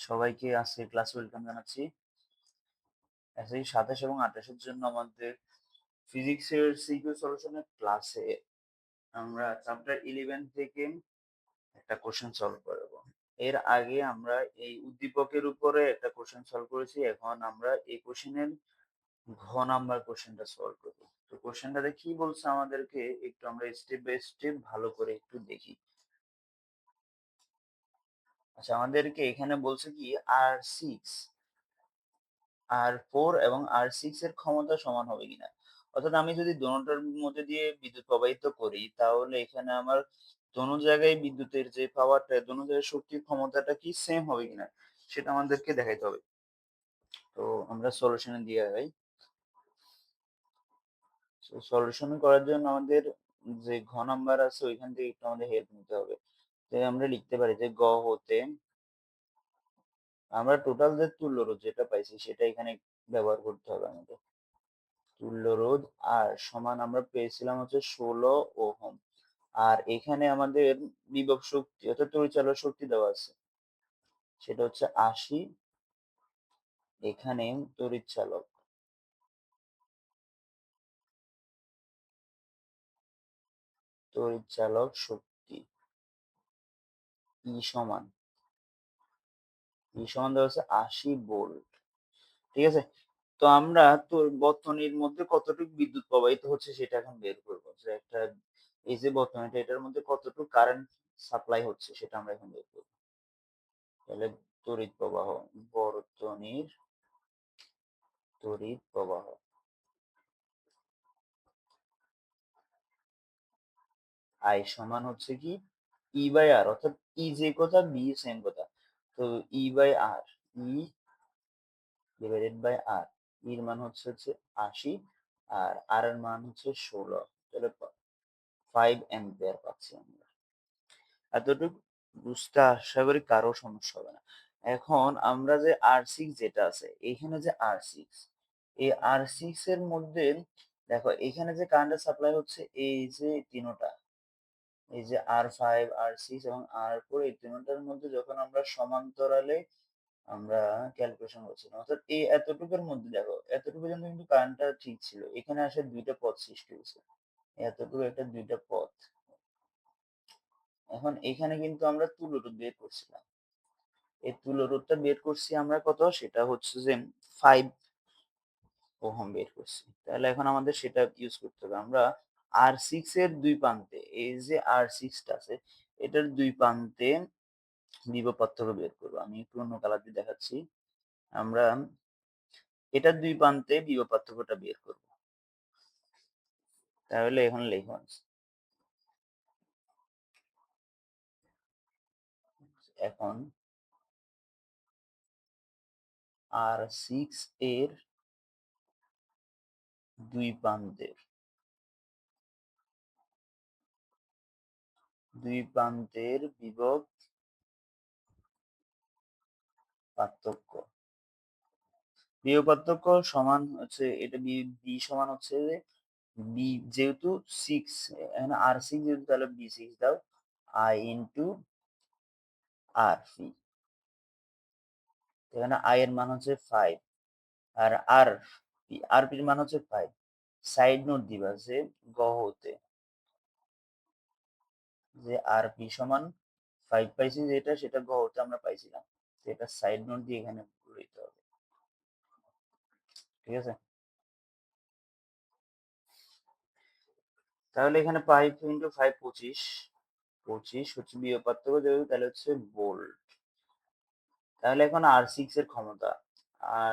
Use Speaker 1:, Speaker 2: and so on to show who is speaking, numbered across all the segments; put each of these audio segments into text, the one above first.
Speaker 1: সবাইকে আজকে ক্লাসে ওয়েলকাম জানাচ্ছি। আজকে 27 এবং 28 জন্য আমাদের ফিজিক্সের সিকিউ সলিউশনের ক্লাসে আমরা চ্যাপ্টার 11 থেকে একটা কোশ্চেন সলভ করব। এর আগে আমরা এই উদ্দীপকের উপরে একটা কোশ্চেন সলভ করেছি। এখন আমরা এই কোশ্চেনের ঘ নাম্বার কোশ্চেনটা সলভ করব। তো কোশ্চেনটাতে কি বলছে আমাদেরকে একটু আমরা স্টেপ বাই স্টেপ ভালো করে একটু দেখি। আচ্ছা, আমাদেরকে এখানে বলছে কি R4 এবং R6 এর ক্ষমতা সমান হবে কিনা। অর্থাৎ আমি যদি দোনোটার মধ্যে দিয়ে বিদ্যুৎ প্রবাহিত করি তাহলে এখানে আমার দোনো জায়গায় বিদ্যুতের যে পাওয়ারটা, দোনো জায়গায় শক্তির ক্ষমতাটা কি সেম হবে কিনা সেটা আমাদেরকে দেখাইতে হবে। তো আমরা সলিউশনে দিয়ে যাই। সলিউশন করার জন্য আমাদের যে ঘ নাম্বার আছে ওইখান থেকে একটু আমাদের হেল্প নিতে হবে। তো আমরা লিখতে পারি যে গ হতে আমরা টোটাল যে তুল্য রোধ যেটা পাইছি সেটা এখানে ব্যবহার করতে হবে আমাদের। তুল্য রোধ আর সমান আমরা পেয়েছিলাম হচ্ছে 16 ওহম। আর এখানে আমাদের বিভব শক্তি অর্থাৎ তড়িৎচালক শক্তি দেওয়া আছে, সেটা হচ্ছে 80। এখানে তড়িৎচালক শক্তি সমান দেওয়া আছে 80 ভোল্ট। ঠিক আছে, তো আমরা তো বর্তনীর মধ্যে কতটুকু বিদ্যুৎ প্রবাহিত হচ্ছে সেটা এখন বের করবো। যে একটা এই যে বর্তনীটা, এটার মধ্যে কতটুকু কারেন্ট সাপ্লাই হচ্ছে সেটা আমরা এখন বের করবো। তাহলে তড়িৎ প্রবাহ, বর্তনীর তড়িৎ প্রবাহ আই সমান হচ্ছে কি ই বাই আর, অর্থাৎ ই যে কথা বি সেম কথা। তো E by R, E divided by R, এর মান হচ্ছে 80 আর আর এর মান হচ্ছে 16। তাহলে 5 অ্যাম্পিয়ার পাচ্ছি আমরা। এতটুকু বুঝতে আশা করি কারো সমস্যা হবে না। এখন আমরা যে R6 যেটা আছে, এখানে যে R6, এই R6 এর মধ্যে দেখো এখানে যে কারেন্ট সাপ্লাই হচ্ছে এই যে তিনটা, এই যে R5 R6 এবং R4, এই তিনটার মধ্যে যখন আমরা সমান্তরালে আমরা ক্যালকুলেশন করছিলাম, অর্থাৎ এই এতটুকুর মধ্যে দেখো এতটুকু পর্যন্ত কিন্তু কারেন্টটা ঠিক ছিল। এখানে আসে দুইটা পথ সৃষ্টি হয়েছে, এতটুকু একটা দুইটা পথ। এখন এখানে কিন্তু আমরা তুল্য রোধ বের করছিলাম, এই তুল্য রোধটা বের করছি আমরা কত, সেটা হচ্ছে যে 5 ওহম বের করছি। তাহলে এখন আমাদের সেটা ইউজ করতে হবে। আমরা R6 এর দুই প্রান্তে, এই যে R6 টা আছে এটার দুই প্রান্তে বিভব পার্থক্য বের করবো। আমি একটু অন্য কালার দিয়ে দেখাচ্ছি। আমরা এটার দুই প্রান্তে বিভব পার্থক্যটা বের করব। তাহলে এখন লিখুন, এখন R6 এর দুই প্রান্তের বিভব পার্থক্য, সমান হচ্ছে এটা বি সমান হচ্ছে যে বি যেহেতু 6, এখানে R6 যেহেতু, তাহলে B6 দাও, I ইন্টু আর পি। এখানে I এর মান হচ্ছে 5 আর আর পির মান হচ্ছে 5। সাইড নোট দিবা যে গ হতে যে আর পি সমান 5 পাইছি, যেটা সেটা গ হতে আমরা পাইছিলাম, এটা সাইড নোট দিয়ে এখানে লিখতে হবে। ঠিক আছে, তাহলে এখানে 5 ইন্টু 5 25 হচ্ছে বিভব পার্থক্য যেহেতু, তাহলে হচ্ছে ভোল্ট। তাহলে এখন R6 এর ক্ষমতা,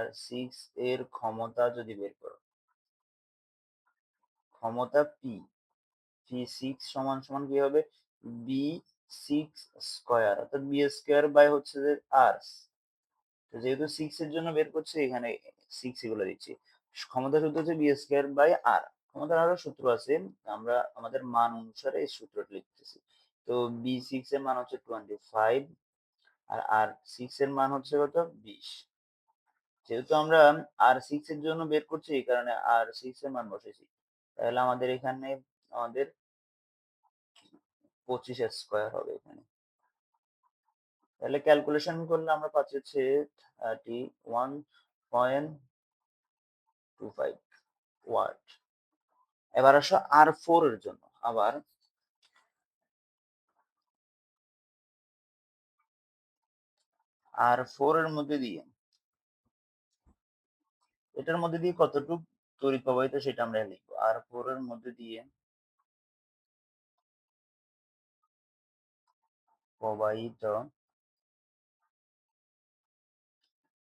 Speaker 1: R6 এর ক্ষমতা যদি বের করো, ক্ষমতা P, P6 সমান সমান কি হবে, B6 স্কয়ার, অর্থাৎ B স্কয়ার বাই হচ্ছে যে R। তো যেহেতু 6 এর জন্য বের করছি এখানে 6 এগুলো দিচ্ছি। ক্ষমতা সূত্র হচ্ছে B স্কয়ার বাই R। ক্ষমতার আরো সূত্র আছে, আমরা আমাদের মান অনুসারে এই সূত্রটা লিখতেছি। তো B6 এর মান হচ্ছে 25 আর R6 এর মান হচ্ছে কত, 20। যেহেতু আমরা R6 এর জন্য বের করছি এই কারণে R6 এর মান বসেছি। তাহলে আমাদের এখানে আমাদের 25 স্কয়ার হবে এখানে। তাহলে ক্যালকুলেশন করলে আমরা পাচ্ছি হচ্ছে 31.25 ওয়াট। এবার আসো R4 এর জন্য। আবার R4 এর মধ্যে দিয়ে এটার মধ্যে দিয়ে কতটুকু তড়িৎ প্রবাহিত সেটা আমরা লিখবো। R4 এর মধ্যে দিয়ে প্রবাহিত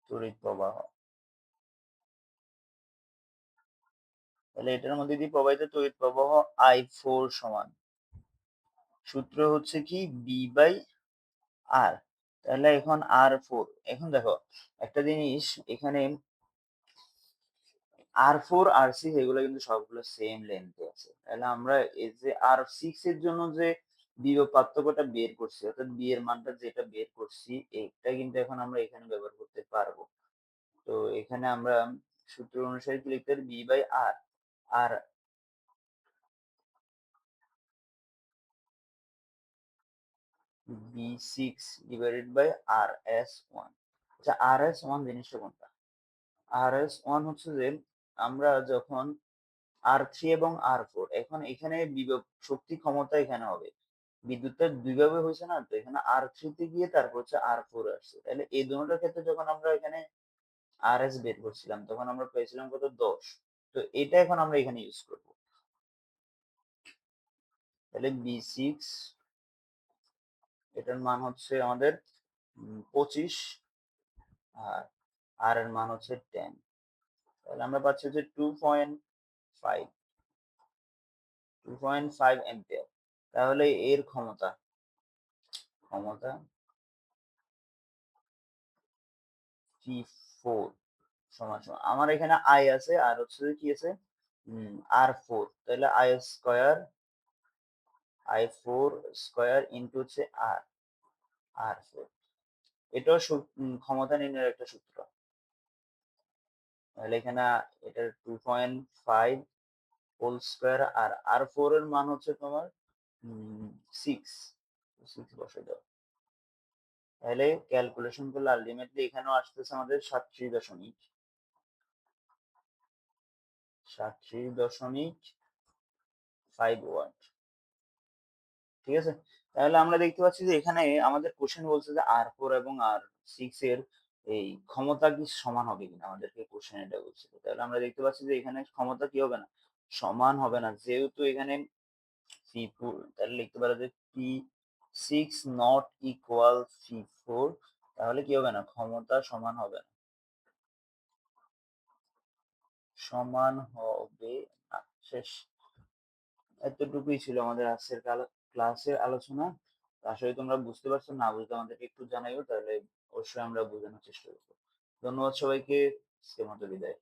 Speaker 1: তড়িৎ প্রবাহ। তাহলে এটার মধ্যে দিয়ে প্রবাহিত তড়িৎ প্রবাহ I4 সমান, সূত্র হচ্ছে কি B/R। তাহলে এখন R4, এখন দেখো একটা জিনিস এখানে R4 R6 এগুলো কিন্তু সবগুলো সেম লেন্থে আছে। তাহলে আমরা এই যে R6 এর জন্য যে বিভব পার্থক্যটা বের করছি, অর্থাৎ বি এর মানটা যেটা বের করছি, এটা কিন্তু এখন আমরা এখানে ব্যবহার করতে পারবো। তো এখানে আমরা সূত্র অনুসারে কি লিখতে পারি, B/R। আর B6 ডিভাইডেড বাই RS1। আচ্ছা, RS1 জিনিসটা কোনটা? RS1 হচ্ছে যে আমরা যখন R3 এবং R4, এখন এখানে বিভব শক্তি ক্ষমতা এখানে হবে, বিদ্যুৎটা দুইভাবে হয়েছে না, তো এখানে R3 তে গিয়ে তারপর হচ্ছে R4 আসছে। তাহলে এই দুটোর ক্ষেত্রে যখন আমরা এখানে RS বের করছিলাম তখন আমরা পেয়েছিলাম কত, 10। তো এটা এখন আমরা এখানে ইউজ করব। তাহলে B6 এটার মান হচ্ছে আমাদের 25, আর আর এর মান হচ্ছে 10। তাহলে আমরা পাচ্ছি হচ্ছে 2.5 অ্যাম্পিয়ার। তাহলে এর ক্ষমতা ক্ষমতা P4 সমান সমান, আমার এখানে আই আছে আর হচ্ছে কি আছে, R4। তাহলে I4 স্কয়ার ইনটু হচ্ছে R4। এটাও ক্ষমতা নির্ণয়ের একটা সূত্র। তাহলে এখানে এটা 2.5 হোল স্কয়ার, আর R4 এর মান হচ্ছে তোমার 6। 6 বসে দাও। তাহলে ক্যালকুলেশন করলে আলটিমেটলি এখানেও আসতেছে আমাদের 37.5 ওয়াট। ঠিক আছে। তাহলে আমরা দেখতে পাচ্ছি যে এখানে আমাদের কোশ্চেন বলছে যে R4 এবং R6 এর এই ক্ষমতা কি সমান হবে কিনা, আমাদেরকে কোশ্চেন এটা বলছে। তাহলে আমরা দেখতে পাচ্ছি যে এখানে ক্ষমতা কি হবে না, সমান হবে না, যেহেতু এখানে P4। তাহলে লিখতে পারো যে P6 নট ইকুয়াল P4। তাহলে কি হবে না, ক্ষমতা সমান হবে না, সমান হবে না। শেষ। এতটুকুই ছিল আমাদের আজকের ক্লাসের আলোচনা। আশা করি তোমরা বুঝতে পারছো, না বুঝতে আমাদেরকে একটু জানাইও, তাহলে অবশ্যই আমরা বোঝানোর চেষ্টা করবো। ধন্যবাদ সবাইকে, আজকের মতো বিদায়।